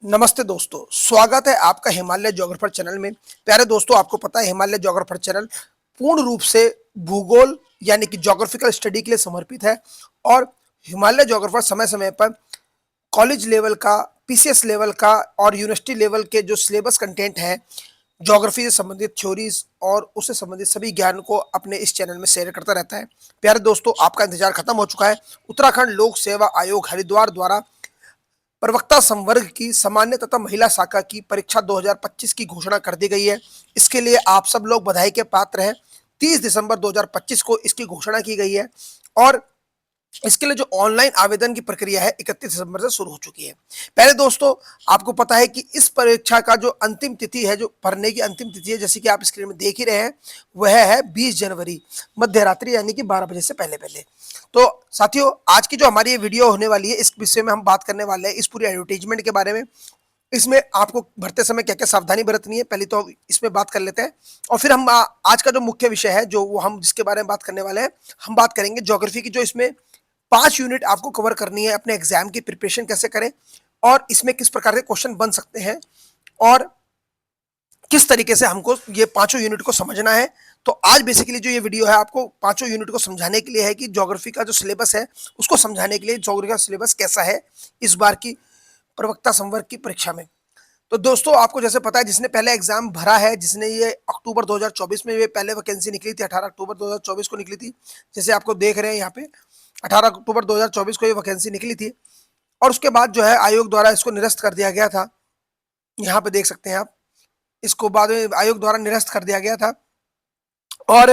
नमस्ते दोस्तों, स्वागत है आपका हिमालय ज्योग्राफर चैनल में। प्यारे दोस्तों, आपको पता है हिमालय ज्योग्राफर चैनल पूर्ण रूप से भूगोल यानी कि ज्योग्राफिकल स्टडी के लिए समर्पित है और हिमालय ज्योग्राफर समय-समय पर कॉलेज लेवल का, पीसीएस लेवल का और यूनिवर्सिटी लेवल के जो सिलेबस कंटेंट है, ज्योग्राफी से संबंधित थ्योरीज और उससे संबंधित सभी ज्ञान को अपने इस चैनल में शेयर करता रहता है। प्यारे दोस्तों, आपका इंतजार खत्म हो चुका है। उत्तराखंड लोक सेवा आयोग हरिद्वार द्वारा प्रवक्ता संवर्ग की सामान्य तथा महिला शाखा की परीक्षा 2025 की घोषणा कर दी गई है। इसके लिए आप सब लोग बधाई के पात्र हैं। 30 दिसंबर 2025 को इसकी घोषणा की गई है और इसके लिए जो ऑनलाइन आवेदन की प्रक्रिया है 31 दिसंबर से शुरू हो चुकी है। पहले दोस्तों, आपको पता है कि इस परीक्षा का जो अंतिम तिथि है, जो भरने की अंतिम तिथि है, जैसे कि आप स्क्रीन में देख ही रहे हैं, वह है 20 जनवरी मध्य रात्रि यानी कि 12 बजे से पहले पहले। तो साथियों, आज की जो हमारी ये वीडियो होने वाली है, इस विषय में हम बात करने वाले हैं इस पूरी एडवर्टीजमेंट के बारे में। इसमें आपको भरते समय क्या क्या सावधानी बरतनी है, पहले तो इसमें बात कर लेते हैं और फिर हम आज का जो मुख्य विषय है, जो वो हम जिसके बारे में बात करने वाले हैं, हम बात करेंगे ज्योग्राफी की। जो इसमें 5 यूनिट आपको कवर करनी है, अपने एग्जाम की प्रिपरेशन कैसे करें और इसमें किस प्रकार के क्वेश्चन बन सकते हैं और किस तरीके से हमको ये पांचों यूनिट को समझना है। तो आज बेसिकली जो ये वीडियो है, आपको पांचों यूनिट को समझाने के लिए है कि ज्योग्राफी का जो सिलेबस है उसको समझाने के लिए ज्योग्राफी का सिलेबस कैसा है इस बार की प्रवक्ता संवर्ग की परीक्षा में। तो दोस्तों, आपको जैसे पता है, जिसने पहले एग्जाम भरा है, जिसने ये अक्टूबर 2024 में ये पहले वैकेंसी निकली थी, 18 अक्टूबर 2024 को निकली थी, जैसे आपको देख रहे हैं यहाँ पे 18 अक्टूबर 2024 को ये वैकेंसी निकली थी और उसके बाद जो है आयोग द्वारा इसको निरस्त कर दिया गया था। यहाँ पे देख सकते हैं आप, इसको बाद में आयोग द्वारा निरस्त कर दिया गया था और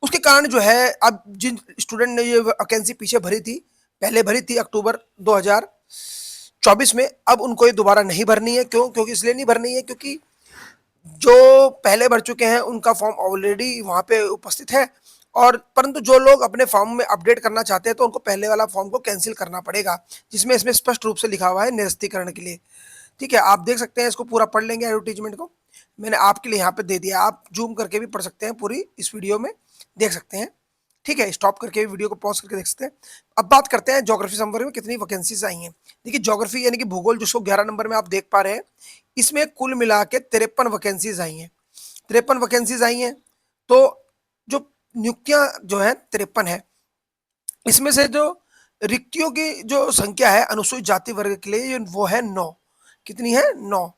उसके कारण जो है, अब जिन स्टूडेंट ने ये वैकेंसी पीछे भरी थी, पहले भरी थी अक्टूबर 2024 में, अब उनको ये दोबारा नहीं भरनी है। क्यों? क्योंकि इसलिए नहीं भरनी है क्योंकि जो पहले भर चुके हैं उनका फॉर्म ऑलरेडी वहाँ पे उपस्थित है और परंतु जो लोग अपने फॉर्म में अपडेट करना चाहते हैं तो उनको पहले वाला फॉर्म को कैंसिल करना पड़ेगा, जिसमें इसमें स्पष्ट रूप से लिखा हुआ है निरस्तीकरण के लिए। ठीक है, आप देख सकते हैं, इसको पूरा पढ़ लेंगे एडवर्टीजमेंट को, मैंने आपके लिए यहाँ पे दे दिया, आप जूम करके भी पढ़ सकते हैं, पूरी इस वीडियो में देख सकते हैं। ठीक है, स्टॉप करके वीडियो को पॉज करके देख सकते हैं। अब बात करते हैं ज्योग्राफी संवर्ग में कितनी वैकेंसीज आई हैं। देखिए, ज्योग्राफी यानी कि भूगोल, जिसको 11 नंबर में आप देख पा रहे हैं, इसमें कुल मिला के 53 वैकेंसीज आई हैं। 53 वैकेंसीज आई हैं। तो जो नियुक्तियां जो है 53 है, इसमें से जो रिक्तियों की जो संख्या है अनुसूचित जाति वर्ग के लिए, वो है 9। कितनी है? 9।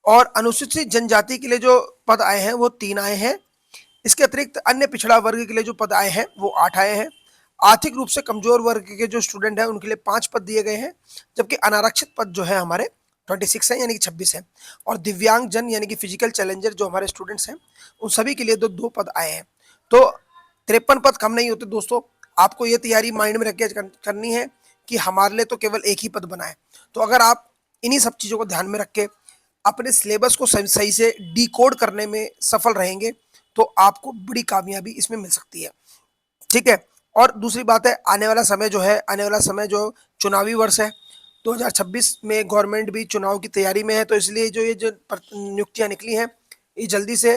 और अनुसूचित जनजाति के लिए जो पद आए हैं वो 3 आए हैं। इसके अतिरिक्त अन्य पिछड़ा वर्ग के लिए जो पद आए हैं वो 8 आए हैं। आर्थिक रूप से कमजोर वर्ग के जो स्टूडेंट हैं उनके लिए 5 पद दिए गए हैं, जबकि अनारक्षित पद जो है हमारे 26 है, यानी कि 26 है। और दिव्यांग जन यानी कि फिजिकल चैलेंजर जो हमारे स्टूडेंट्स हैं, उन सभी के लिए दो पद आए हैं। तो 53 पद कम नहीं होते दोस्तों। आपको ये तैयारी माइंड में रख के करनी है कि हमारे लिए तो केवल एक ही पद बना है। तो अगर आप इन्हीं सब चीज़ों को ध्यान में रख के अपने सिलेबस को सही से डिकोड करने में सफल रहेंगे तो आपको बड़ी कामयाबी इसमें मिल सकती है। ठीक है, और दूसरी बात है, आने वाला समय जो है, आने वाला समय जो चुनावी वर्ष है, 2026 में गवर्नमेंट भी चुनाव की तैयारी में है, तो इसलिए जो ये जो नियुक्तियां निकली हैं, ये जल्दी से,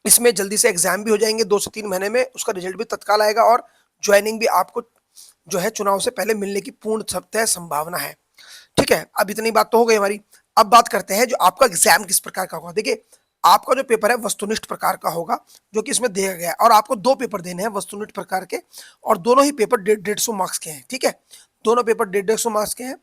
इसमें जल्दी से एग्जाम भी हो जाएंगे, 2 से 3 महीने में उसका रिजल्ट भी तत्काल आएगा और ज्वाइनिंग भी आपको जो है चुनाव से पहले मिलने की पूर्ण सत्य संभावना है। ठीक है, अब इतनी बात तो हो गई हमारी। अब बात करते हैं जो आपका एग्जाम किस प्रकार का होगा। देखिए, आपका जो पेपर है वस्तुनिष्ठ प्रकार का होगा, जो कि इसमें दिया गया है, और आपको 2 पेपर देने हैं वस्तुनिष्ठ प्रकार के, और दोनों ही पेपर 150 मार्क्स के हैं। ठीक है, दोनों पेपर 150 मार्क्स के हैं,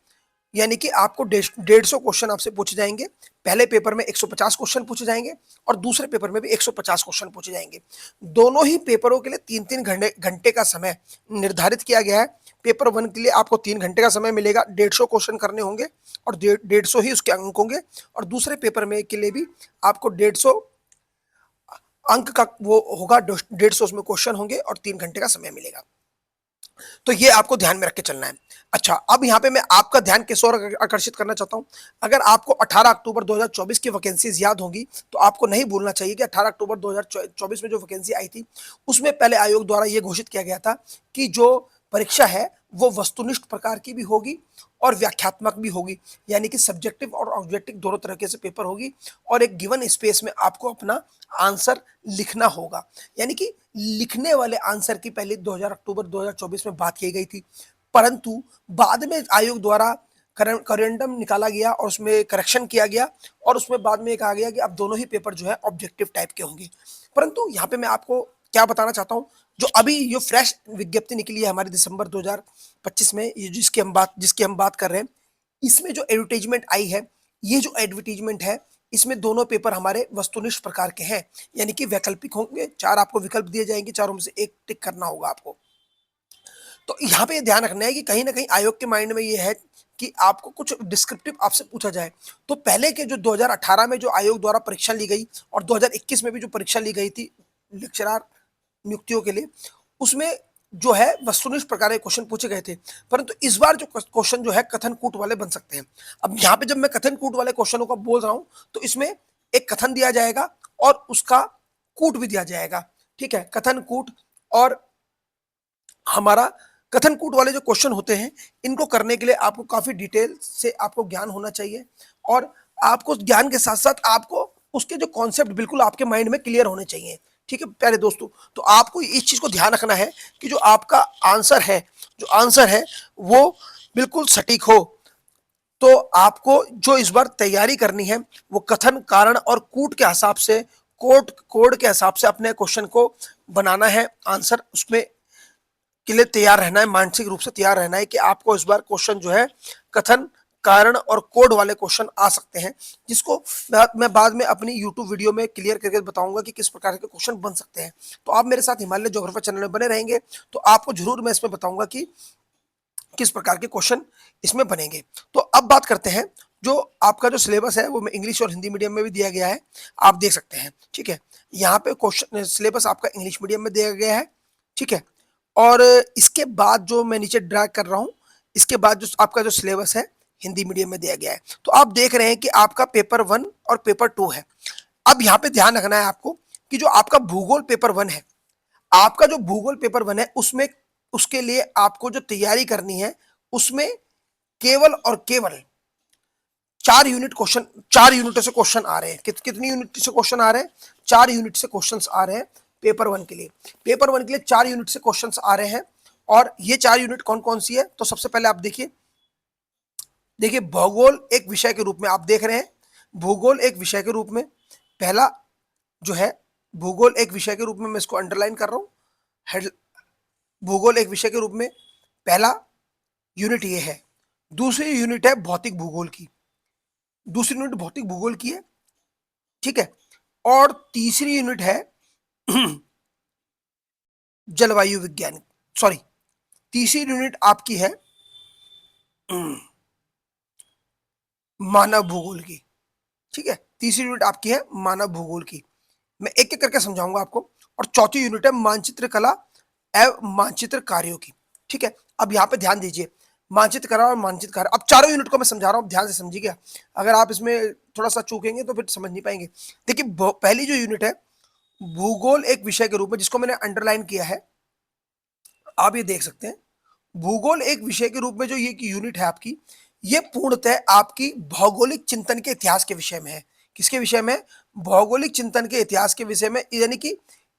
यानी कि आपको 150 क्वेश्चन आपसे पूछे जाएंगे। पहले पेपर में 150 क्वेश्चन पूछे जाएंगे और दूसरे पेपर में भी 150 क्वेश्चन पूछे जाएंगे। दोनों ही पेपरों के लिए 3-3 घंटे का समय निर्धारित किया गया है। पेपर 1 के लिए आपको 3 घंटे का समय मिलेगा, 150 क्वेश्चन करने होंगे और 150 ही उसके अंक होंगे, और दूसरे पेपर में के लिए भी आपको 150 अंक का वो होगा, 150 उसमें क्वेश्चन होंगे और 3 घंटे का समय मिलेगा। तो ये आपको ध्यान में रख के चलना है। अच्छा, अब यहाँ पे मैं आपका ध्यान किस ओर आकर्षित करना चाहता हूँ। अगर आपको 18 अक्टूबर 2024 की वैकेंसीज याद होंगी तो आपको नहीं भूलना चाहिए कि 18 अक्टूबर 2024 में जो वैकेंसी आई थी, उसमें पहले आयोग द्वारा ये घोषित किया गया था कि जो परीक्षा है वो वस्तुनिष्ठ प्रकार की भी होगी और व्याख्यात्मक भी होगी, यानी कि सब्जेक्टिव और ऑब्जेक्टिव दोनों तरीके से पेपर होगी, और एक गिवन स्पेस में आपको अपना आंसर लिखना होगा। यानी कि लिखने वाले आंसर की पहले 2000 अक्टूबर 2024 में बात की गई थी, परंतु बाद में आयोग द्वारा करेंडम निकाला गया और उसमें करेक्शन किया गया और उसमें बाद में कहा गया कि अब दोनों ही पेपर जो है ऑब्जेक्टिव टाइप के होंगे। परंतु यहाँ पे मैं आपको क्या बताना चाहता हूँ, जो अभी ये फ्रेश विज्ञप्ति निकली है हमारे दिसंबर 2025 में, ये जिसकी हम बात कर रहे हैं, इसमें जो एडवर्टाइजमेंट आई है, ये जो एडवर्टाइजमेंट है, इसमें दोनों पेपर हमारे वस्तुनिष्ठ प्रकार के हैं, यानी कि वैकल्पिक होंगे। 4 आपको विकल्प दिए जाएंगे, चारों में से एक टिक करना होगा आपको। तो यहाँ पे ध्यान रखना है कि कहीं ना कहीं आयोग के माइंड में ये है कि आपको कुछ डिस्क्रिप्टिव आपसे पूछा जाए। तो पहले के जो 2018 में जो आयोग द्वारा परीक्षा ली गई और 2021 में भी जो परीक्षा ली गई थी लेक्चरार नियुक्तियों के लिए, उसमें जो है वस्तुनिष्ठ प्रकार के क्वेश्चन पूछे गए थे। परंतु इस बार जो क्वेश्चन जो है कथन कूट वाले बन सकते हैं। अब यहाँ पे जब मैं कथन कूट वाले क्वेश्चनों का बोल रहा हूँ, तो इसमें एक कथन दिया जाएगा और उसका कूट भी दिया जाएगा। ठीक है, कथन कूट। और हमारा कथन कूट वाले जो क्वेश्चन होते हैं, इनको करने के लिए आपको काफी डिटेल से आपको ज्ञान होना चाहिए और आपको ज्ञान के साथ साथ आपको उसके जो कॉन्सेप्ट बिल्कुल आपके माइंड में क्लियर होने चाहिए। ठीक है प्यारे दोस्तों, तो आपको इस चीज को ध्यान रखना है कि जो आपका आंसर है, जो आंसर है वो बिल्कुल सटीक हो। तो आपको जो इस बार तैयारी करनी है वो कथन, कारण और कूट के हिसाब से, कोड के हिसाब से अपने क्वेश्चन को बनाना है। आंसर उसमें के लिए तैयार रहना है, मानसिक रूप से तैयार रहना है कि आपको इस बार क्वेश्चन जो है कथन, कारण और कोड वाले क्वेश्चन आ सकते हैं, जिसको मैं बाद में अपनी यूट्यूब वीडियो में क्लियर करके बताऊंगा कि किस प्रकार के क्वेश्चन बन सकते हैं। तो आप मेरे साथ हिमालय ज्योग्राफी चैनल में बने रहेंगे, तो आपको जरूर मैं इसमें बताऊंगा कि किस प्रकार के क्वेश्चन इसमें बनेंगे। तो अब बात करते हैं, जो आपका जो सिलेबस है वो इंग्लिश और हिंदी मीडियम में भी दिया गया है, आप देख सकते हैं। ठीक है, यहाँ पे क्वेश्चन सिलेबस आपका इंग्लिश मीडियम में दिया गया है। ठीक है, और इसके बाद जो मैं नीचे ड्रैग कर रहा हूँ, इसके बाद जो आपका जो सिलेबस है हिंदी मीडियम में दिया गया है। तो आप देख रहे हैं कि आपका पेपर 1 और पेपर 2 है। अब यहाँ पे ध्यान रखना है आपको कि जो आपका भूगोल पेपर 1 है, आपका जो भूगोल पेपर 1 है उसमें, उसके लिए आपको जो तैयारी करनी है, उसमें केवल और केवल 4 यूनिट क्वेश्चन, 4 यूनिटों से क्वेश्चन आ रहे हैं। कितनी यूनिट से क्वेश्चन आ रहे हैं? 4 यूनिट से क्वेश्चंस आ रहे हैं पेपर 1 के लिए। पेपर 1 के लिए 4 यूनिट से क्वेश्चंस आ रहे हैं। और ये 4 यूनिट कौन कौन सी है? तो सबसे पहले आप देखिए भूगोल एक विषय के रूप में आप देख रहे हैं, भूगोल एक विषय के रूप में पहला जो है, भूगोल एक विषय के रूप में मैं इसको अंडरलाइन कर रहा हूं, भूगोल एक विषय के रूप में पहला यूनिट ये है। दूसरी यूनिट है भौतिक भूगोल की, दूसरी यूनिट भौतिक भूगोल की है। ठीक है, और तीसरी यूनिट है जलवायु विज्ञान, सॉरी, तीसरी यूनिट आपकी है मानव भूगोल की। ठीक है, तीसरी यूनिट आपकी है मानव भूगोल की, मैं एक एक करके समझाऊंगा आपको। और चौथी यूनिट है मानचित्र कला एवं मानचित्र कार्यों की। ठीक है, अब यहाँ पे ध्यान दीजिए, मानचित्र कला और मानचित्र कार्य, अब चारों यूनिट को मैं समझा रहा हूँ, ध्यान से समझिएगा। अगर आप इसमें थोड़ा सा चूकेंगे तो फिर समझ नहीं पाएंगे। देखिए पहली जो यूनिट है भूगोल एक विषय के रूप में, जिसको मैंने अंडरलाइन किया है, आप ये देख सकते हैं, भूगोल एक विषय के रूप में जो ये यूनिट है आपकी, ये पूर्णतः आपकी भौगोलिक चिंतन के इतिहास के विषय में है। किसके विषय में? भौगोलिक चिंतन के इतिहास के विषय में। यानी कि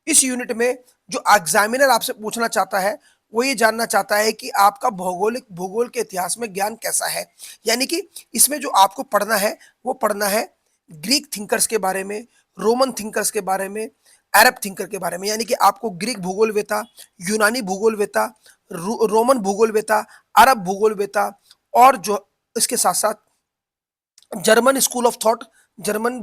इस यूनिट में जो एग्जामिनर आपसे पूछना चाहता है वो ये जानना चाहता है कि आपका भौगोलिक भूगोल के इतिहास में ज्ञान कैसा है। यानी कि इसमें जो आपको पढ़ना है वो पढ़ना है ग्रीक थिंकर्स के बारे में, रोमन थिंकर्स के बारे में, अरब थिंकर के बारे में। यानी कि आपको ग्रीक भूगोलवेता, यूनानी भूगोलवेता, रोमन भूगोलवेता, अरब भूगोलवेता और जो इसके साथ साथ German school of thought, German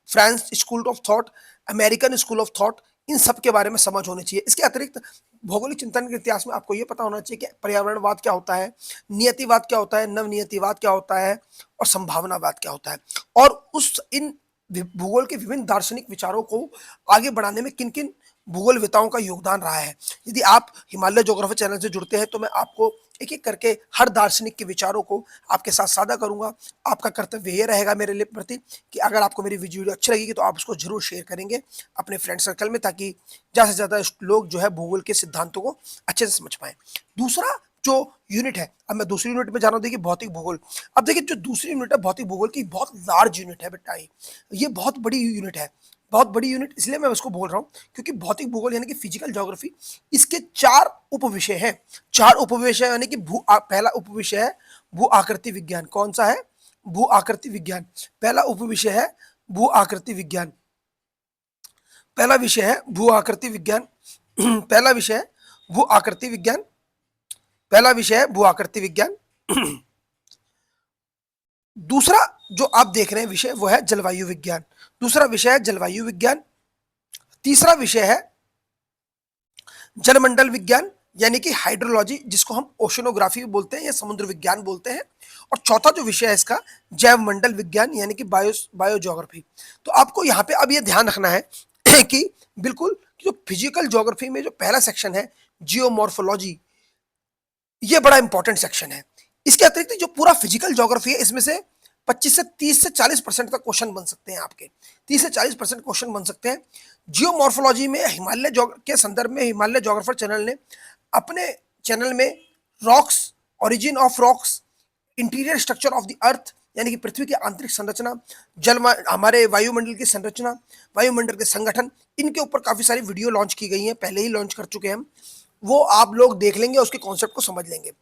France school of thought, American school of thought, इन सब के बारे में समझ होनी चाहिए। इसके अतिरिक्त भौगोलिक चिंतन के इतिहास में आपको यह पता होना चाहिए कि पर्यावरणवाद क्या होता है, नियतिवाद क्या होता है, नवनियतिवाद क्या होता है और संभावनावाद क्या होता है। और उस इन भूगोल के विभिन्न दार्शनिक विचारों को आगे बढ़ाने में किन किन भूगोलवेताओं का योगदान रहा है। यदि आप हिमालय ज्योग्राफी चैनल से जुड़ते हैं तो मैं आपको एक एक करके हर दार्शनिक के विचारों को आपके साथ साझा करूंगा। आपका कर्तव्य यह रहेगा मेरे लिए प्रति कि अगर आपको मेरी वीडियो अच्छी लगेगी तो आप उसको जरूर शेयर करेंगे अपने फ्रेंड सर्कल में, ताकि ज़्यादा से ज़्यादा लोग जो है भूगोल के सिद्धांतों को अच्छे से समझ पाए। दूसरा जो यूनिट है, अब मैं दूसरी यूनिट में जा रहा हूँ, देखिए भौतिक भूगोल। अब देखिए जो दूसरी यूनिट है भौतिक भूगोल की, बहुत लार्ज यूनिट है बेटा, ये बहुत बड़ी यूनिट है। बहुत बड़ी यूनिट इसलिए मैं उसको बोल रहा हूँ क्योंकि भौतिक भूगोल यानी कि फिजिकल ज्योग्राफी, इसके 4 उपविषय हैं। 4 उपविषय यानी कि पहला उपविषय है भू आकृति विज्ञान। कौन सा है? भू आकृति विज्ञान। पहला उपविषय है भू आकृति विज्ञान। पहला विषय है भू आकृति विज्ञान। पहला विषय है भू आकृति विज्ञान। पहला विषय है भू आकृति विज्ञान। दूसरा जो आप देख रहे हैं विषय वो है जलवायु विज्ञान। दूसरा विषय है जलवायु विज्ञान। तीसरा विषय है जलमंडल विज्ञान यानी कि हाइड्रोलॉजी, जिसको हम ओशनोग्राफी भी बोलते हैं या समुद्र विज्ञान बोलते हैं। और चौथा जो विषय है इसका जैव मंडल विज्ञान यानी कि बायोज्योग्राफी। तो आपको यहाँ पे अब ये ध्यान रखना है कि बिल्कुल जो फिजिकल ज्योग्राफी में जो पहला सेक्शन है जियोमॉर्फोलॉजी, ये बड़ा इंपॉर्टेंट सेक्शन है। इसके अतिरिक्त जो पूरा फिजिकल ज्योग्राफी है इसमें से 25 से 30 से 40% तक क्वेश्चन बन सकते हैं आपके। 30 से 40% क्वेश्चन बन सकते हैं। जियोमॉर्फोलॉजी में हिमालय के संदर्भ में हिमालय ज्योग्राफर चैनल ने अपने चैनल में rocks, origin of rocks, interior structure of the earth यानी कि पृथ्वी की आंतरिक संरचना, जल हमारे वायुमंडल की संरचना, वायुमंडल के संगठन, इनके ऊपर काफी सारी वीडियो लॉन्च की गई हैं, पहले ही लॉन्च कर चुके हैं हम। वो आप लोग देख लेंगे, उसके कॉन्सेप्ट को समझ लेंगे।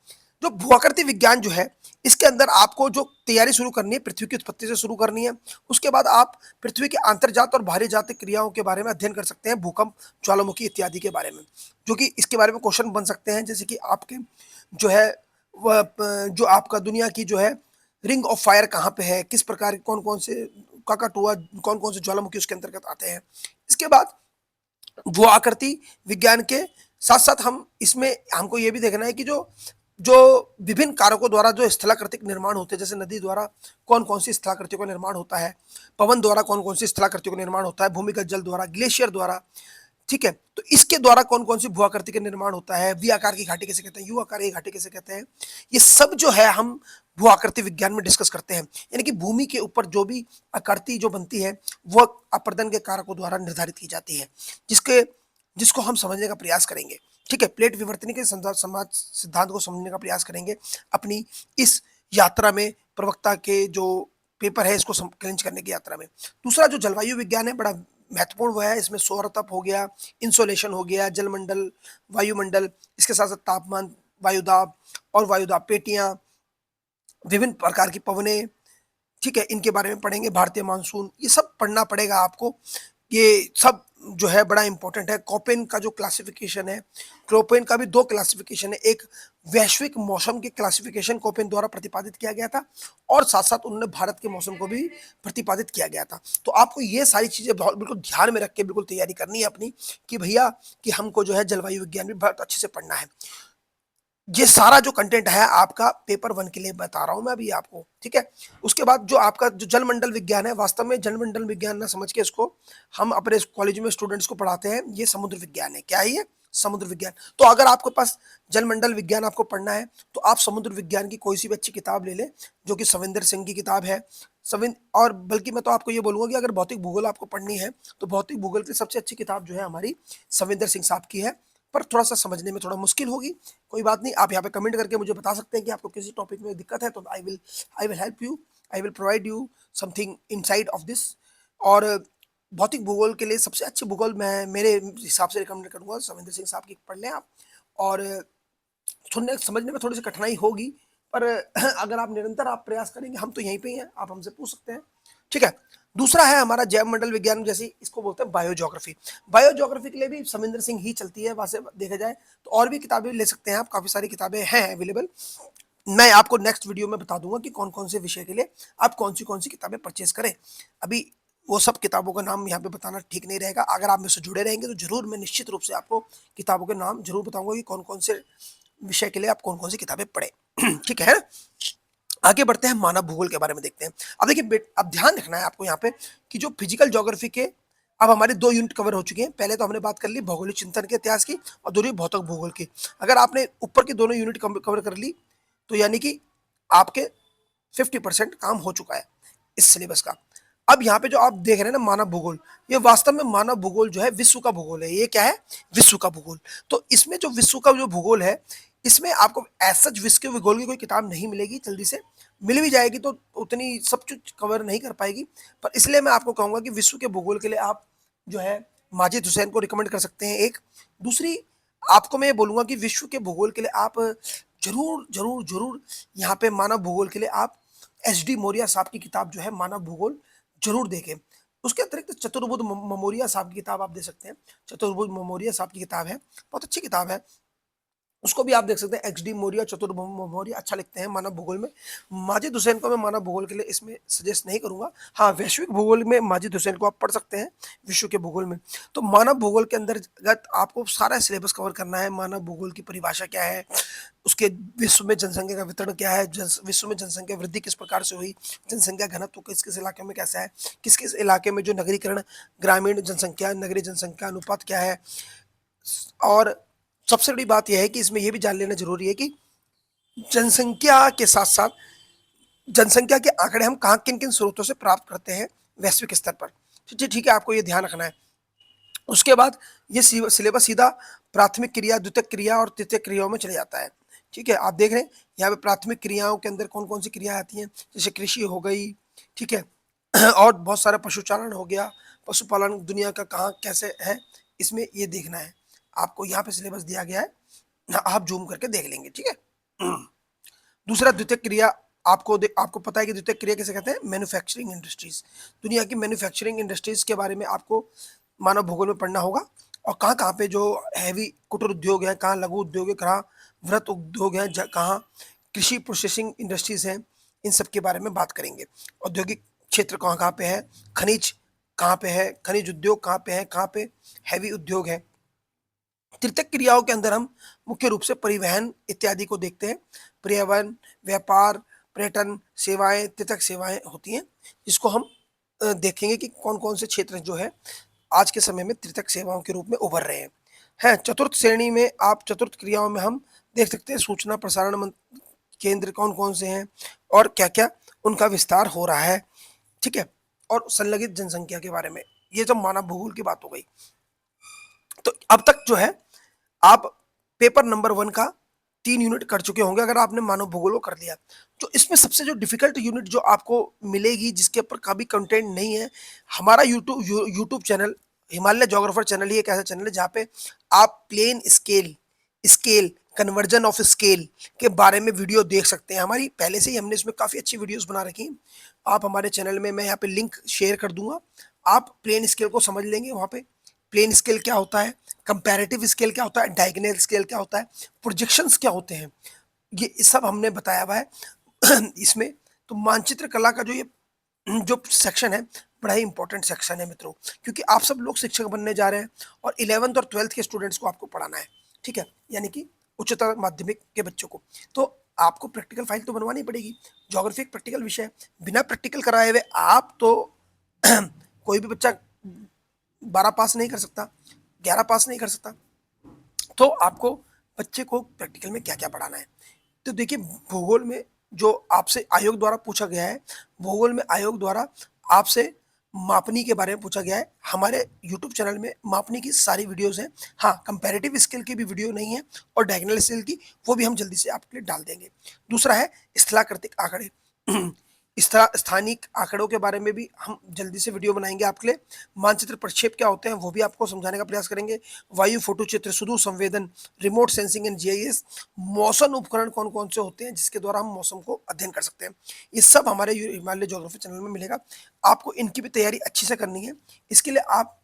जो भूआकृति विज्ञान जो है इसके अंदर आपको जो तैयारी शुरू करनी है पृथ्वी की उत्पत्ति से शुरू करनी है। उसके बाद आप पृथ्वी के अंतर्जात और बाहरी जात क्रियाओं के बारे में अध्ययन कर सकते हैं, भूकंप, ज्वालामुखी इत्यादि के बारे में, जो कि इसके बारे में क्वेश्चन बन सकते हैं। जैसे कि आपके जो है जो आपका दुनिया की जो है रिंग ऑफ फायर कहाँ पे है, किस प्रकार कौन कौन से काकाटुआ, कौन कौन से ज्वालामुखी उसके अंतर्गत आते हैं। इसके बाद भू आकृति विज्ञान के साथ साथ हम इसमें हमको ये भी देखना है कि जो जो विभिन्न कारकों द्वारा जो स्थलाकृतिक निर्माण होते हैं, जैसे नदी द्वारा कौन कौन सी स्थलाकृतियों का निर्माण होता है, पवन द्वारा कौन कौन सी स्थलाकृतियों का निर्माण होता है, भूमिगत जल द्वारा, ग्लेशियर द्वारा, ठीक है, तो इसके द्वारा कौन कौन सी भू आकृति का निर्माण होता है, वी आकार की घाटी कैसे कहते हैं, यू आकार की घाटी कैसे कहते हैं, ये सब जो है हम भू आकृति विज्ञान में डिस्कस करते हैं। यानी कि भूमि के ऊपर जो भी आकृति जो बनती है वह अपर्दन के कारकों द्वारा निर्धारित की जाती है, जिसको हम समझने का प्रयास करेंगे। ठीक है, प्लेट विवर्तनी के समाज सिद्धांत को समझने का प्रयास करेंगे अपनी इस यात्रा में, प्रवक्ता के जो पेपर है इसको क्लिंच करने की यात्रा में। दूसरा जो जलवायु विज्ञान है बड़ा महत्वपूर्ण वो है, इसमें सौर तप हो गया, इंसोलेशन हो गया, जलमंडल, वायुमंडल, इसके साथ साथ तापमान, वायुदाब और वायुदाब पेटियां, विभिन्न प्रकार की पवनें, ठीक है, इनके बारे में पढ़ेंगे, भारतीय मानसून, ये सब पढ़ना पड़ेगा आपको। ये सब जो है बड़ा इंपॉर्टेंट है। कोपेन का जो क्लासिफिकेशन है, कोपेन का भी दो क्लासिफिकेशन है, एक वैश्विक मौसम की क्लासिफिकेशन कोपेन द्वारा प्रतिपादित किया गया था और साथ साथ उन्होंने भारत के मौसम को भी प्रतिपादित किया गया था। तो आपको ये सारी चीजें बहुत बिल्कुल ध्यान में रख के बिल्कुल तैयारी करनी है अपनी कि भैया कि हमको जो है जलवायु विज्ञान भी बहुत अच्छे से पढ़ना है। ये सारा जो कंटेंट है आपका पेपर 1 के लिए बता रहा हूं मैं अभी आपको, ठीक है। उसके बाद जो आपका जो जलमंडल विज्ञान है, वास्तव में जलमंडल विज्ञान ना समझ के इसको हम अपने कॉलेज में स्टूडेंट्स को पढ़ाते हैं, ये समुद्र विज्ञान है। क्या है ये? समुद्र विज्ञान। तो अगर आपके पास जलमंडल विज्ञान आपको पढ़ना है तो आप समुद्र विज्ञान की कोई सी भी अच्छी किताब ले लें, जो कि सविंदर सिंह की किताब है। और बल्कि मैं तो आपको ये बोलूंगा कि अगर भौतिक भूगोल आपको पढ़नी है तो भौतिक भूगोल की सबसे अच्छी किताब जो है हमारी सविंदर सिंह साहब की है, पर थोड़ा सा समझने में थोड़ा मुश्किल होगी। कोई बात नहीं, आप यहाँ पे कमेंट करके मुझे बता सकते हैं कि आपको किसी टॉपिक में दिक्कत है, तो I will help you, I will provide you something inside of this. और भौतिक भूगोल के लिए सबसे अच्छे भूगोल मैं मेरे हिसाब से रिकमेंड करूंगा सविंदर सिंह साहब की, पढ़ लें आप। और सुनने समझने में थोड़ी सी कठिनाई होगी, पर अगर आप निरंतर आप प्रयास करेंगे, हम तो यहीं पे ही हैं, आप हमसे पूछ सकते हैं, ठीक है। दूसरा है हमारा जैव मंडल विज्ञान, जैसे इसको बोलते हैं बायोज्योग्राफी। बायोज्योग्राफी के लिए भी सविंदर सिंह ही चलती है, वहां से देखा जाए तो और भी किताबें ले सकते हैं आप, काफी सारी किताबें हैं अवेलेबल। मैं आपको नेक्स्ट वीडियो में बता दूंगा कि कौन कौन से विषय के लिए आप कौन सी किताबें परचेज करें। अभी वो सब किताबों का नाम यहाँ पे बताना ठीक नहीं रहेगा। अगर आप मुझसे जुड़े रहेंगे तो जरूर मैं निश्चित रूप से आपको किताबों के नाम जरूर बताऊंगा कि कौन कौन से विषय के लिए आप कौन कौन सी किताबें पढ़े। ठीक है, आगे बढ़ते हैं, मानव भूगोल के बारे में देखते हैं। अब देखिए, अब ध्यान रखना है आपको यहाँ पे कि जो फिजिकल ज्योग्राफी के अब हमारे 2 यूनिट कवर हो चुके हैं। पहले तो हमने बात कर ली भौगोलिक चिंतन के इतिहास की और दूसरी भौतिक भूगोल की। अगर आपने ऊपर की दोनों यूनिट कवर कर ली तो यानी कि आपके 50% काम हो चुका है इस सिलेबस का। अब यहाँ पे जो आप देख रहे हैं ना मानव भूगोल, ये वास्तव में मानव भूगोल जो है विश्व का भूगोल है। ये क्या है? विश्व का भूगोल। तो इसमें जो विश्व का जो भूगोल है, इसमें आपको ऐसा विश्व के भूगोल की कोई किताब नहीं मिलेगी, जल्दी से मिल भी जाएगी तो उतनी सब कुछ कवर नहीं कर पाएगी। पर इसलिए मैं आपको कहूंगा कि विश्व के भूगोल के लिए आप जो है माजिद हुसैन को रिकमेंड कर सकते हैं। एक दूसरी आपको मैं ये बोलूंगा कि विश्व के भूगोल के लिए आप जरूर जरूर जरूर यहाँ पे मानव भूगोल के लिए आप एच.डी. मौर्य साहब की किताब जो है मानव भूगोल जरूर देखें। उसके अतिरिक्त चतुर्बुध मौर्य साहब की किताब आप दे सकते हैं। चतुर्बुध मौर्य साहब की किताब है, बहुत अच्छी किताब है, उसको भी आप देख सकते हैं। एच.डी. मौर्य, चतुर्भुज मौर्य अच्छा लिखते हैं मानव भूगोल में। माजिद हुसैन को मैं मानव भूगोल के लिए इसमें सजेस्ट नहीं करूंगा। हाँ, वैश्विक भूगोल में माजिद हुसैन को आप पढ़ सकते हैं, विश्व के भूगोल में। तो मानव भूगोल के अंतर्गत आपको सारा सिलेबस कवर करना है। मानव भूगोल की परिभाषा क्या है, उसके विश्व में जनसंख्या का वितरण क्या है, विश्व में जनसंख्या वृद्धि किस प्रकार से हुई, जनसंख्या घनत्व किस किस इलाके में कैसा है, किस किस इलाके में जो नगरीकरण, ग्रामीण जनसंख्या, नगरीय जनसंख्या अनुपात क्या है। और सबसे बड़ी बात यह है कि इसमें यह भी जान लेना जरूरी है कि जनसंख्या के साथ साथ जनसंख्या के आंकड़े हम कहाँ किन किन स्रोतों से प्राप्त करते हैं वैश्विक स्तर पर। ठीक है, आपको ये ध्यान रखना है। उसके बाद ये सिलेबस सीधा प्राथमिक क्रिया, द्वितीयक क्रिया और तृतीयक क्रियाओं में चले जाता है। ठीक है, आप देख रहे हैं यहाँ पे प्राथमिक क्रियाओं के अंदर कौन कौन सी क्रियाएं आती हैं, जैसे कृषि हो गई, ठीक है, और बहुत सारा पशुचारण हो गया, पशुपालन दुनिया का कहाँ कैसे है, इसमें ये देखना है आपको। यहाँ पे सिलेबस दिया गया है, आप जूम करके देख लेंगे, ठीक है। दूसरा द्वितीयक क्रिया, आपको पता है कि द्वितीयक क्रिया किसे कहते हैं, मैन्युफैक्चरिंग इंडस्ट्रीज। दुनिया की मैन्युफैक्चरिंग इंडस्ट्रीज के बारे में आपको मानव भूगोल में पढ़ना होगा, और कहाँ कहाँ पे जो हैवी कुटीर उद्योग है, कहाँ लघु उद्योग है, कहाँ वृहत उद्योग है, कहाँ कृषि प्रोसेसिंग इंडस्ट्रीज हैं, इन सब के बारे में बात करेंगे। औद्योगिक क्षेत्र कहाँ कहाँ पे है, खनिज कहाँ पे है, खनिज उद्योग कहाँ पे है, कहाँ पे हैवी उद्योग है। तृतीयक क्रियाओं के अंदर हम मुख्य रूप से परिवहन इत्यादि को देखते हैं। पर्यावरण, व्यापार, पर्यटन, सेवाएं, तृतीयक सेवाएं होती हैं, जिसको हम देखेंगे कि कौन कौन से क्षेत्र जो है आज के समय में तृतीयक सेवाओं के रूप में उभर रहे हैं। चतुर्थ श्रेणी में आप चतुर्थ क्रियाओं में हम देख सकते हैं सूचना प्रसारण केंद्र कौन कौन से हैं और क्या क्या उनका विस्तार हो रहा है, ठीक है, और संलगित जनसंख्या के बारे में। ये जब मानव भूगोल की बात हो गई, तो अब तक जो है आप पेपर नंबर 1 का 3 यूनिट कर चुके होंगे अगर आपने मानव भूगोल को कर लिया। तो इसमें सबसे जो डिफिकल्ट यूनिट जो आपको मिलेगी, जिसके ऊपर कभी कंटेंट नहीं है, हमारा YouTube channel Himalaya geographer channel ही एक ऐसा चैनल है जहाँ पे आप plane scale scale conversion of scale के बारे में वीडियो देख सकते हैं। हमारी पहले से ही हमने इसमें काफ़ी अच्छी वीडियोस बना रखी हैं। आप हमारे चैनल में, मैं यहाँ पे लिंक शेयर कर दूंगा, आप प्लेन स्केल को समझ लेंगे। वहाँ पे प्लेन स्केल क्या होता है, कंपैरेटिव स्केल क्या होता है, डायगोनल स्केल क्या होता है, प्रोजेक्शंस क्या होते हैं, ये सब हमने बताया हुआ है इसमें। तो मानचित्र कला का जो सेक्शन है, बड़ा ही इंपॉर्टेंट सेक्शन है मित्रों, क्योंकि आप सब लोग शिक्षक बनने जा रहे हैं और 11th और 12th के स्टूडेंट्स को आपको पढ़ाना है, ठीक है, यानी कि उच्चतर माध्यमिक के बच्चों को। तो आपको प्रैक्टिकल फाइल तो बनवानी पड़ेगी। ज्योग्राफी एक प्रैक्टिकल विषय है, बिना प्रैक्टिकल कराए हुए आप तो कोई भी बच्चा 12 पास नहीं कर सकता, 11 पास नहीं कर सकता। तो आपको बच्चे को प्रैक्टिकल में क्या क्या पढ़ाना है। तो देखिए, भूगोल में जो आपसे आयोग द्वारा पूछा गया है, भूगोल में आयोग द्वारा आपसे मापनी के बारे में पूछा गया है। हमारे यूट्यूब चैनल में मापनी की सारी वीडियोस हैं। हाँ, कंपैरेटिव स्केल की भी वीडियो नहीं है, और डायगोनल स्केल की, वो भी हम जल्दी से आपके लिए डाल देंगे। दूसरा है स्थलाकृतिक आंकड़े स्थानिक आंकड़ों के बारे में भी हम जल्दी से वीडियो बनाएंगे आपके लिए। मानचित्र प्रक्षेप क्या होते हैं वो भी आपको समझाने का प्रयास करेंगे। वायु फोटो चित्र, सुदूर संवेदन, रिमोट सेंसिंग एंड जीआईएस, मौसम उपकरण कौन कौन से होते हैं जिसके द्वारा हम मौसम को अध्ययन कर सकते हैं, ये सब हमारे हिमालय ज्योग्राफी चैनल में मिलेगा। आपको इनकी भी तैयारी अच्छी से करनी है। इसके लिए आप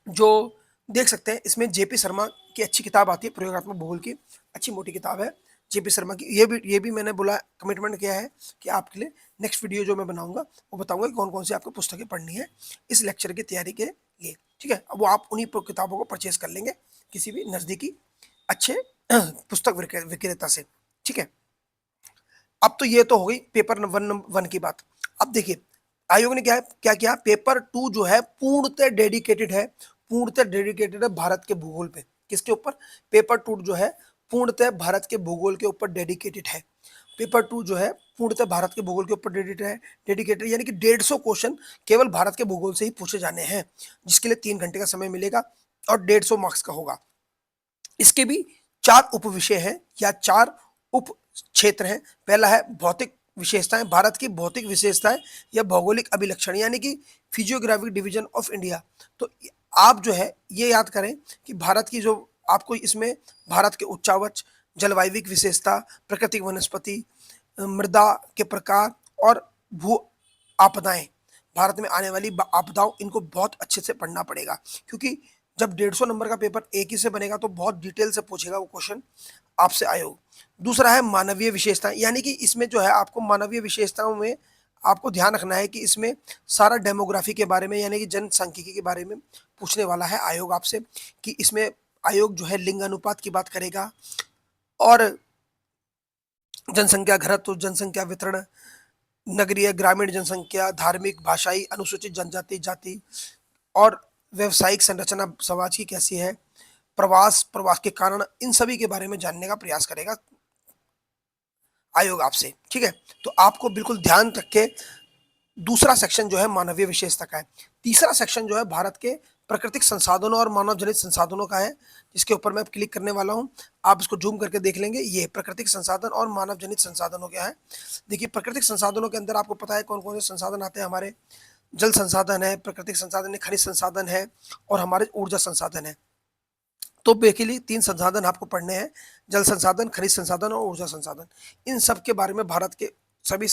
जो देख सकते हैं, इसमें जेपी शर्मा की अच्छी किताब आती है, प्रयोगात्मक भूगोल की अच्छी मोटी किताब है जेपी शर्मा की। ये भी मैंने बोला, कमिटमेंट किया है कि आपके लिए नेक्स्ट वीडियो जो मैं बनाऊंगा वो बताऊंगा कि कौन कौन सी आपको पुस्तकें पढ़नी है इस लेक्चर की तैयारी के लिए, ठीक है। अब वो आप उन्हीं किताबों को परचेज कर लेंगे किसी भी नज़दीकी अच्छे पुस्तक विक्रेता से, ठीक है। अब तो ये तो हो गई पेपर वन की बात। अब देखिए, आयोग ने क्या किया, पेपर 2 जो है पूर्णतः डेडिकेटेड है भारत के भूगोल पे। किसके ऊपर, पेपर 2 जो है पूर्णतः भारत के भूगोल के ऊपर डेडिकेटेड है। पेपर 2 जो है पूर्णतः भारत के भूगोल के ऊपर डेडिकेटेड, यानी कि 150 क्वेश्चन केवल भारत के भूगोल से ही पूछे जाने हैं, जिसके लिए 3 घंटे का समय मिलेगा और 150 मार्क्स का होगा। इसके भी 4 उप विषय हैं या 4 उप क्षेत्र हैं। पहला है भौतिक विशेषताएं, भारत की भौतिक विशेषताएं या भौगोलिक अभिलक्षण, यानी कि फिजियोग्राफिक डिवीजन ऑफ इंडिया। तो आप जो है ये याद करें कि भारत की जो आपको इसमें भारत के उच्चावच, जलवायविक विशेषता, प्राकृतिक वनस्पति, मृदा के प्रकार और भू आपदाएं, भारत में आने वाली आपदाओं, इनको बहुत अच्छे से पढ़ना पड़ेगा, क्योंकि जब 150 नंबर का पेपर एक ही से बनेगा तो बहुत डिटेल से पूछेगा वो क्वेश्चन आपसे आयोग। दूसरा है मानवीय विशेषताएं, यानी कि इसमें जो है आपको मानवीय विशेषताओं में आपको ध्यान रखना है कि इसमें सारा डेमोग्राफी के बारे में यानी कि जनसांख्यिकी के बारे में पूछने वाला है आयोग आपसे, कि इसमें आयोग जो है लिंग अनुपात की बात करेगा और जनसंख्या घनत्व, जनसंख्या वितरण, नगरीय ग्रामीण जनसंख्या, धार्मिक, भाषाई, अनुसूचित जनजाति जाति और व्यवसायिक संरचना समाज की कैसी है, प्रवास, प्रवास के कारण, इन सभी के बारे में जानने का प्रयास करेगा आयोग आपसे। ठीक है, तो आपको बिल्कुल ध्यान रख के दूसरा सेक्शन जो है मानवीय विशेषता का है। तीसरा सेक्शन जो है भारत के प्राकृतिक संसाधनों और मानव जनित संसाधनों का है, जिसके ऊपर मैं क्लिक करने वाला हूं। आप इसको जूम करके देख लेंगे। ये प्राकृतिक संसाधन और मानव जनित संसाधनों क्या है। देखिए, प्राकृतिक संसाधनों के अंदर आपको पता है कौन कौन से संसाधन आते हैं हमारे। जल संसाधन है, प्राकृतिक संसाधन है, खनिज संसाधन है और हमारे ऊर्जा संसाधन है। तो बेसिकली 3 संसाधन आपको पढ़ने हैं, जल संसाधन, खनिज संसाधन और ऊर्जा संसाधन। इन सब के बारे में भारत के सभी,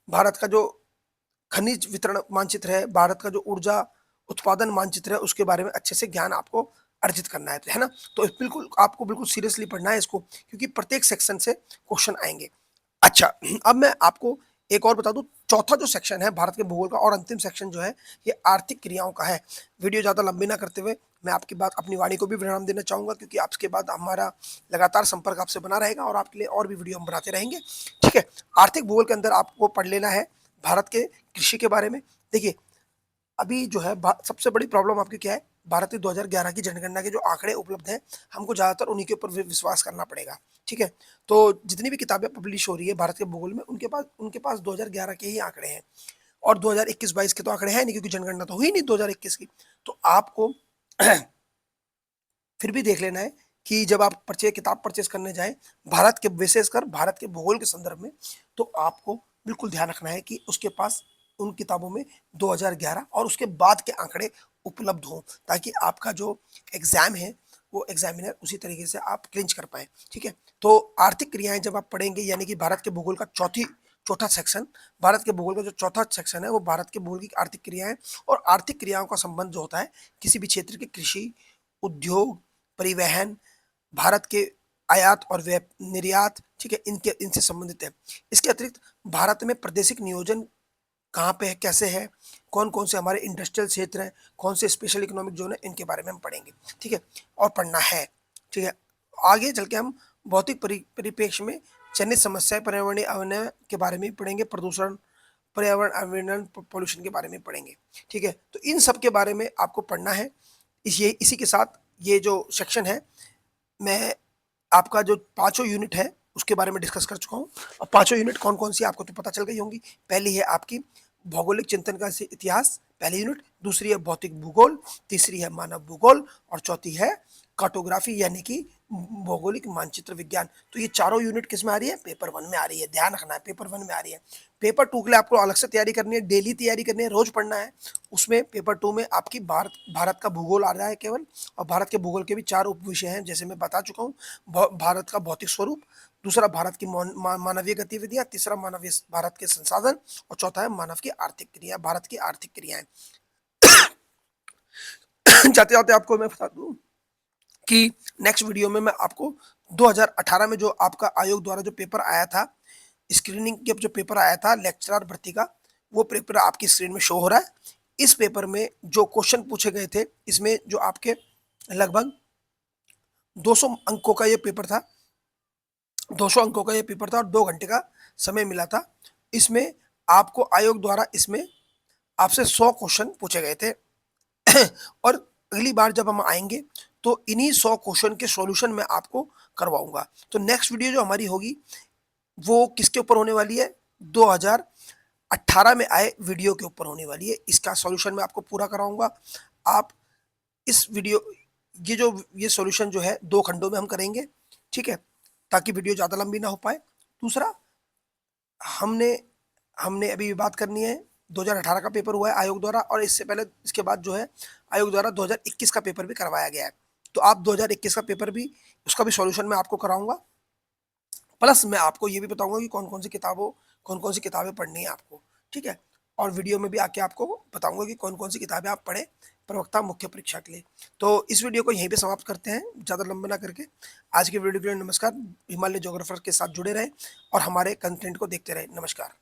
भारत का जो खनिज वितरण मानचित्र है, भारत का जो ऊर्जा उत्पादन मानचित्र है, उसके बारे में अच्छे से ज्ञान आपको अर्जित करना है ना। तो बिल्कुल आपको बिल्कुल सीरियसली पढ़ना है इसको, क्योंकि प्रत्येक सेक्शन से क्वेश्चन आएंगे। अच्छा, अब मैं आपको एक और बता दूं, चौथा जो सेक्शन है भारत के भूगोल का और अंतिम सेक्शन जो है, ये आर्थिक क्रियाओं का है। वीडियो ज़्यादा लंबी ना करते हुए मैं आपकी बात, अपनी वाणी को भी विराम देना चाहूँगा, क्योंकि आपके बाद हमारा लगातार संपर्क आपसे बना रहेगा और आपके लिए और भी वीडियो हम बनाते रहेंगे। ठीक है, आर्थिक भूगोल के अंदर आपको पढ़ लेना है भारत के कृषि के बारे में। देखिए, अभी जो है सबसे बड़ी प्रॉब्लम आपकी क्या है, भारत की 2011 की जनगणना के जो आंकड़े उपलब्ध हैं, हमको ज़्यादातर उन्हीं के ऊपर विश्वास करना पड़ेगा। ठीक है, तो जितनी भी किताबें पब्लिश हो रही है भारत के भूगोल में, उनके पास 2011 के ही आंकड़े हैं और 2021-22 के तो आंकड़े हैं नहीं, क्योंकि जनगणना तो हुई नहीं 2021 की। तो आपको फिर भी देख लेना है कि जब आप किताब परचेज करने जाएं भारत के, विशेषकर भारत के भूगोल के संदर्भ में, तो आपको बिल्कुल ध्यान रखना है कि उसके पास उन किताबों में 2011 और उसके बाद के आंकड़े उपलब्ध हों, ताकि आपका जो एग्जाम है वो एग्जामिनर उसी तरीके से आप क्लिंच कर पाए। ठीक है, तो आर्थिक क्रियाएं जब आप पढ़ेंगे, यानी कि भारत के भूगोल का चौथा सेक्शन, भारत के भूगोल का जो चौथा सेक्शन है वो भारत के भूगोल की आर्थिक क्रियाएं, और आर्थिक क्रियाओं का संबंध जो होता है किसी भी क्षेत्र के कृषि, उद्योग, परिवहन, भारत के आयात और निर्यात, ठीक है, इनके इनसे संबंधित है। इसके अतिरिक्त भारत में प्रादेशिक नियोजन कहाँ पे है, कैसे है, कौन कौन से हमारे इंडस्ट्रियल क्षेत्र हैं, कौन से स्पेशल इकोनॉमिक जोन है, इनके बारे में हम पढ़ेंगे। ठीक है, और पढ़ना है। ठीक है, आगे चल के हम भौतिक परिप्रेक्ष्य में चयनित समस्याएं, पर्यावरणीय अवनय के बारे में भी पढ़ेंगे, प्रदूषण, पर्यावरण अवनयन, पोल्यूशन के बारे में पढ़ेंगे। ठीक है, तो इन सब के बारे में आपको पढ़ना है। इसी के साथ ये जो सेक्शन है, मैं आपका जो पांचों यूनिट है उसके बारे में डिस्कस कर चुका हूँ। और पांचों यूनिट कौन कौन सी आपको तो पता चल गई होंगी। पहली है आपकी भौगोलिक चिंतन का इतिहास, पहली यूनिट। दूसरी है भौतिक भूगोल, तीसरी है मानव भूगोल और चौथी है कार्टोग्राफी, यानी कि भौगोलिक मानचित्र विज्ञान। तो ये चारों यूनिट किस में आ रही है, पेपर 1 में आ रही है। ध्यान रखना है, पेपर 1 में आ रही है। पेपर 2 के लिए आपको अलग से तैयारी करनी है, डेली तैयारी करनी है, रोज पढ़ना है। उसमें पेपर 2 में आपकी भारत का भूगोल आ रहा है केवल, और भारत के भूगोल के भी 4 उप विषय हैं, जैसे मैं बता चुका हूँ। भारत का भौतिक स्वरूप, दूसरा भारत की मानवीय गतिविधियां, तीसरा मानवीय भारत के संसाधन और चौथा है मानव की आर्थिक क्रिया, भारत की आर्थिक क्रियाएं। जाते जाते आपको मैं बता दूं कि नेक्स्ट वीडियो में मैं आपको 2018 में जो आपका आयोग द्वारा जो पेपर आया था, स्क्रीनिंग के जो पेपर आया था लेक्चरर भर्ती का, वो पेपर आपकी स्क्रीन में शो हो रहा है। इस पेपर में जो क्वेश्चन पूछे गए थे, इसमें जो आपके लगभग 200 अंकों का ये पेपर था, 200 अंकों का ये पेपर था और 2 घंटे का समय मिला था। इसमें आपको आयोग द्वारा इसमें आपसे 100 क्वेश्चन पूछे गए थे। और अगली बार जब हम आएंगे तो इन्हीं 100 क्वेश्चन के सॉल्यूशन मैं आपको करवाऊंगा। तो नेक्स्ट वीडियो जो हमारी होगी वो किसके ऊपर होने वाली है, 2018 में आए वीडियो के ऊपर होने वाली है। इसका सॉल्यूशन मैं आपको पूरा कराऊंगा। आप इस वीडियो, ये सॉल्यूशन जो है 2 खंडों में हम करेंगे। ठीक है, ताकि वीडियो ज़्यादा लंबी ना हो पाए। दूसरा, हमने हमने अभी बात करनी है, 2018 का पेपर हुआ है आयोग द्वारा, और इससे पहले इसके बाद जो है आयोग द्वारा 2021 का पेपर भी करवाया गया है। तो आप 2021 का पेपर भी, उसका भी सॉल्यूशन मैं आपको कराऊंगा। प्लस मैं आपको ये भी बताऊंगा कि कौन कौन सी किताबें पढ़नी है आपको, ठीक है। और वीडियो में भी आके आपको बताऊंगा कि कौन कौन सी किताबें आप पढ़ें प्रवक्ता मुख्य परीक्षा के लिए। तो इस वीडियो को यहीं पे समाप्त करते हैं, ज़्यादा लंबा ना करके। आज के वीडियो के लिए नमस्कार। हिमालय ज्योग्राफर के साथ जुड़े रहें और हमारे कंटेंट को देखते रहें। नमस्कार।